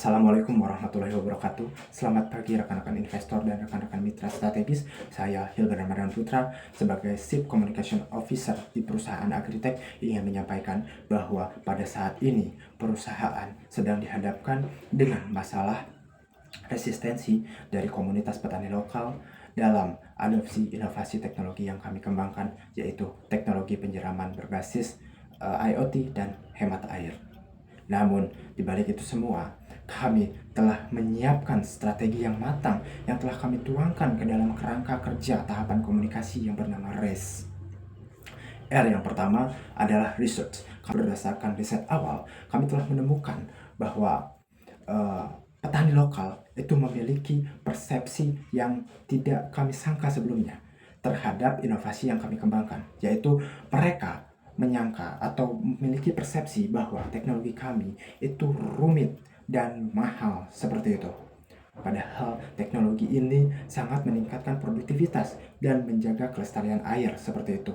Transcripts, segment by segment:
Assalamualaikum warahmatullahi wabarakatuh. Selamat pagi rekan-rekan investor dan rekan-rekan mitra strategis. Saya Hilbert Ramadan Putra sebagai Chief Communication Officer di perusahaan Agritech ingin menyampaikan bahwa pada saat ini perusahaan sedang dihadapkan dengan masalah resistensi dari komunitas petani lokal dalam adopsi inovasi teknologi yang kami kembangkan, yaitu teknologi penyiraman berbasis IoT dan hemat air. Namun, di balik itu semua, kami telah menyiapkan strategi yang matang yang telah kami tuangkan ke dalam kerangka kerja tahapan komunikasi yang bernama RACE. R yang pertama adalah research. Berdasarkan riset awal, kami telah menemukan bahwa petani lokal itu memiliki persepsi yang tidak kami sangka sebelumnya terhadap inovasi yang kami kembangkan, yaitu mereka menyangka atau memiliki persepsi bahwa teknologi kami itu rumit dan mahal seperti itu. Padahal teknologi ini sangat meningkatkan produktivitas dan menjaga kelestarian air seperti itu,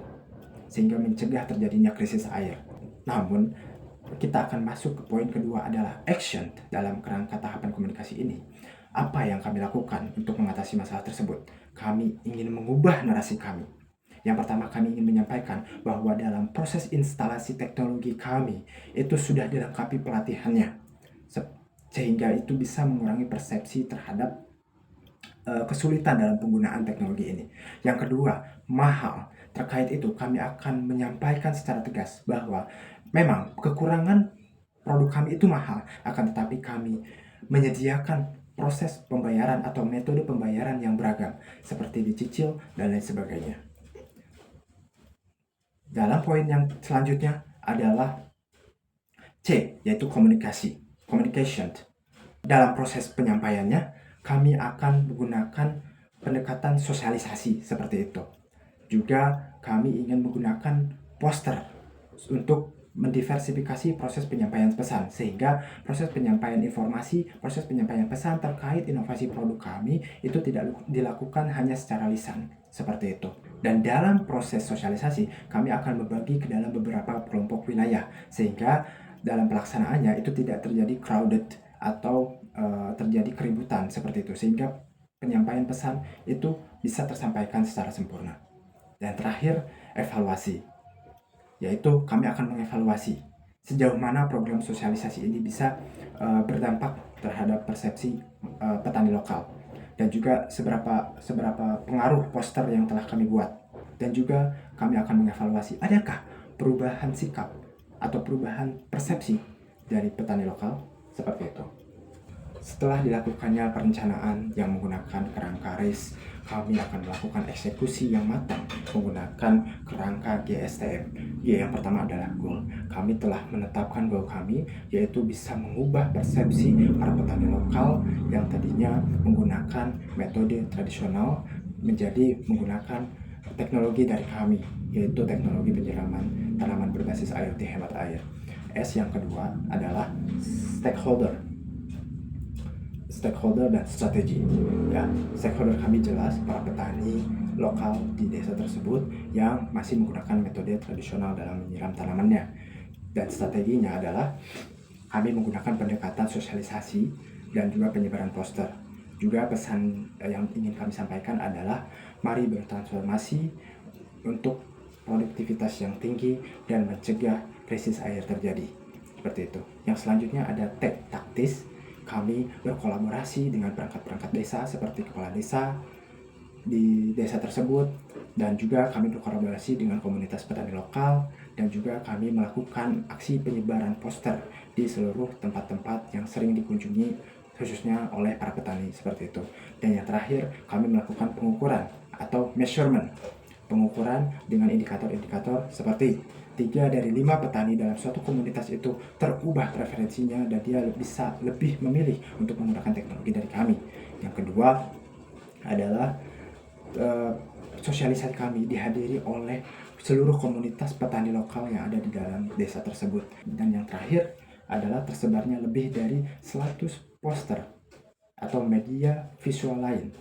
sehingga mencegah terjadinya krisis air. Namun, kita akan masuk ke poin kedua adalah action dalam kerangka tahapan komunikasi ini. Apa yang kami lakukan untuk mengatasi masalah tersebut? Kami ingin mengubah narasi kami. Yang pertama, kami ingin menyampaikan bahwa dalam proses instalasi teknologi kami itu sudah dilengkapi pelatihannya, sehingga itu bisa mengurangi persepsi terhadap kesulitan dalam penggunaan teknologi ini. Yang kedua, mahal. Terkait itu, kami akan menyampaikan secara tegas bahwa memang kekurangan produk kami itu mahal, akan tetapi kami menyediakan proses pembayaran atau metode pembayaran yang beragam, seperti dicicil dan lain sebagainya. Dalam poin yang selanjutnya adalah C, yaitu komunikasi, communication. Dalam proses penyampaiannya, kami akan menggunakan pendekatan sosialisasi seperti itu. Juga kami ingin menggunakan poster untuk mendiversifikasi proses penyampaian pesan, sehingga proses penyampaian informasi, proses penyampaian pesan terkait inovasi produk kami itu tidak dilakukan hanya secara lisan, seperti itu. Dan dalam proses sosialisasi, kami akan membagi ke dalam beberapa kelompok wilayah, sehingga dalam pelaksanaannya itu tidak terjadi crowded atau terjadi keributan seperti itu, sehingga penyampaian pesan itu bisa tersampaikan secara sempurna. Dan terakhir, evaluasi, yaitu kami akan mengevaluasi sejauh mana program sosialisasi ini bisa berdampak terhadap persepsi petani lokal, dan juga seberapa pengaruh poster yang telah kami buat. Dan juga kami akan mengevaluasi adakah perubahan sikap atau perubahan persepsi dari petani lokal seperti itu. Setelah dilakukannya perencanaan yang menggunakan kerangka RACE, kami akan melakukan eksekusi yang matang menggunakan kerangka GSTM. G yang pertama adalah goal. Kami telah menetapkan goal kami, yaitu bisa mengubah persepsi para petani lokal yang tadinya menggunakan metode tradisional menjadi menggunakan teknologi dari kami, yaitu teknologi penyiraman tanaman berbasis IoT hemat air. S yang kedua adalah stakeholder dan strategi. Ya, stakeholder kami jelas para petani lokal di desa tersebut yang masih menggunakan metode tradisional dalam menyiram tanamannya. Dan strateginya adalah kami menggunakan pendekatan sosialisasi dan juga penyebaran poster. Juga pesan yang ingin kami sampaikan adalah mari bertransformasi untuk produktivitas yang tinggi dan mencegah krisis air terjadi. Seperti itu. Yang selanjutnya ada taktis. Kami berkolaborasi dengan perangkat-perangkat desa seperti kepala desa di desa tersebut, dan juga kami berkolaborasi dengan komunitas petani lokal, dan juga kami melakukan aksi penyebaran poster di seluruh tempat-tempat yang sering dikunjungi khususnya oleh para petani seperti itu. Dan yang terakhir, kami melakukan pengukuran atau measurement, pengukuran dengan indikator-indikator seperti 3 dari 5 petani dalam suatu komunitas itu terubah preferensinya dan dia bisa lebih memilih untuk menggunakan teknologi dari kami. Yang kedua adalah sosialisasi kami dihadiri oleh seluruh komunitas petani lokal yang ada di dalam desa tersebut. Dan yang terakhir adalah tersebarnya lebih dari 100 poster atau media visual lain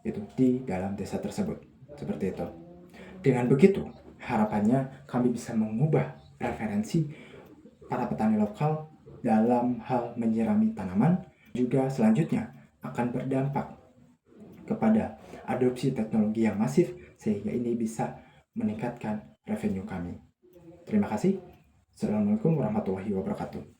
itu di dalam desa tersebut. Seperti itu. Dengan begitu, harapannya kami bisa mengubah preferensi para petani lokal dalam hal menyirami tanaman Juga selanjutnya akan berdampak kepada adopsi teknologi yang masif sehingga ini bisa meningkatkan revenue kami. Terima kasih. Assalamualaikum warahmatullahi wabarakatuh.